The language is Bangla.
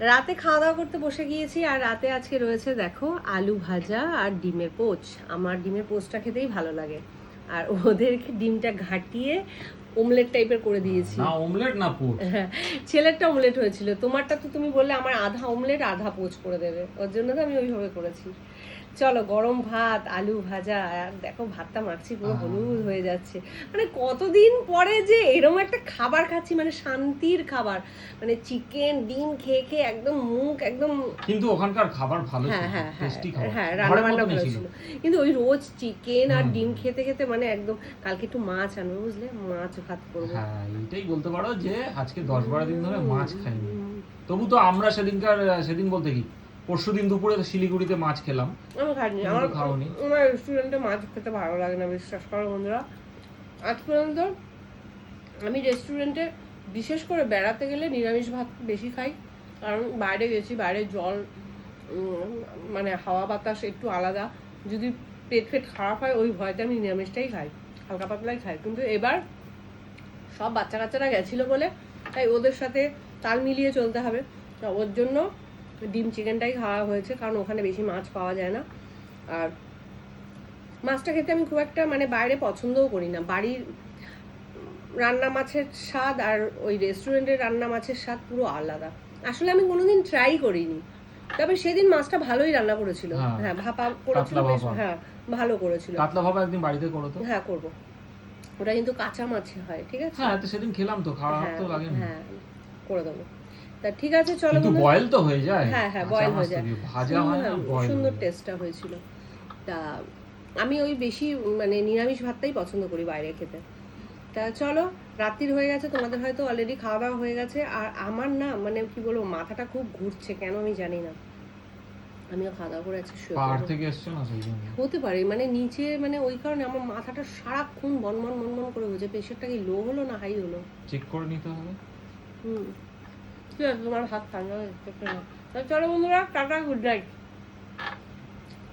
রাতে খাওয়া দাওয়া করতে বসে গিয়েছি, আর রাতে আজকে রয়েছে দেখো আলু ভাজা আর ডিমের পোচ। আমার ডিমের পোচটা খেতেই ভালো লাগে, আর ওদেরকে ডিমটা ঘাটিয়ে অমলেট টাইপের করে দিয়েছি। না অমলেট না পোচ। হ্যাঁ, ছেলেরটা অমলেট হয়েছিল, তোমারটা তো তুমি বললে আমার আধা অমলেট আধা পোচ করে দেবে, ওর জন্য তো আমি ওইভাবে করেছি। চলো, গরম ভাত, আলু ভাজা, আর দেখো ভাতটা মাখছি পুরো হলুদ হয়ে যাচ্ছে। মানে কতদিন পরে যে এরকম একটা খাবার খাচ্ছি, মানে শান্তির খাবার, মানে চিকেন ডিম খেয়ে খেয়ে একদম মুখ একদম। কিন্তু ওখানকার খাবার ভালো ছিল, হ্যাঁ হ্যাঁ হ্যাঁ টেস্টি খাবার, হ্যাঁ, ঘরের রান্না মতনই ভালো ছিল। ছিল। কিন্তু ওই রোজ চিকেন আর হুম, ডিম খেতে খেতে মানে একদম, কালকে একটু মাছ আনবো বুঝলে, মাছ ভাত করবো। হ্যাঁ এইটাই বলতে পারো যে আজকে 10-12 দিন ধরে মাছ খাইনি। তবু তো আমরা সেদিন বলতে কি পরশুদিন দুপুরে শিলিগুড়িতে মাছ খেলাম। আমি খাইনি, তুমি আমার তো খাওনি। আমার রেস্টুরেন্টে মাছ খেতে ভালো লাগে না, বিশ্বাস করো বন্ধুরা। আজ পর্যন্ত আমি রেস্টুরেন্টে বিশেষ করে বেড়াতে গেলে নিরামিষ ভাত বেশি খাই, কারণ বাইরে গেছি, বাইরে জল মানে হাওয়া বাতাস একটু আলাদা, যদি পেট ফেট খারাপ হয় ওই ভয়তে আমি নিরামিষটাই খাই, হালকা পাতলাই খাই। কিন্তু এবার সব বাচ্চা কাচ্চারা গেছিলো বলে তাই ওদের সাথে তাল মিলিয়ে চলতে হবে, তা ওর জন্য ডিম চিকেনটাই খাওয়া হয়েছে, কারণ ওখানে বেশি মাছ পাওয়া যায় না। আর মাছটা খেতে আমি খুব একটা মানে বাইরে পছন্দও করি না। বাড়ির রান্না মাছের স্বাদ আর ওই রেস্টুরেন্টের রান্না মাছের স্বাদ পুরো আলাদা। আসলে আমি কোনোদিন ট্রাই করিনি, তবে সেদিন মাছটা ভালোই রান্না করেছিল। হ্যাঁ, ভাপা করেছিল বেশ, হ্যাঁ ভালো করেছিল। কাতলা ভাপা একদিন বাড়িতে করো তো। হ্যাঁ করবো, ওটা কিন্তু কাঁচা মাছ হয়, ঠিক আছে। হ্যাঁ তো সেদিন খেলাম তো, খাওয়া হ্যাঁ তো লাগেনি। হ্যাঁ, করে দেবো। তা ঠিক আছে, চলো কিন্তু বন্ধুরা। বয়েল তো হয়ে যায়। হ্যাঁ হ্যাঁ, কাঁচা বয়েল মাছ হয়ে যায়, থেকে ভাজা হয় না, বয়েল সুন্দর হয়ে যায়। টেস্টটা হয়েছিল। তা আমি ওই বেশি মানে নিরামিষ ভাতটাই পছন্দ করি বাইরে খেতে। তা চলো, রাত্রির হয়ে গেছে, তোমাদের হয়তো অলরেডি খাওয়া দাওয়া হয়ে গেছে, আর আমার না মানে কি বলবো, মাথাটা খুব ঘুরছে, কেন আমি জানি না। আমিও খাওয়া দাওয়া করে আছি, শুয়ে পাহাড় পড়বো। থেকে এসছো না সেই জন্য হতে পারে, মানে নিচে মানে ওই কারণে আমার মাথাটা সারাক্ষণ বনবন বনবন করে হয়েছে। প্রেশারটা কি লো হলো না হাই হলো? চেক করে নিতে হবে। হুম, ঠিক আছে, তোমার হাত ঠান্ডা হয়ে যাচ্ছে। চলো বন্ধুরা, টাটা, গুড নাইট।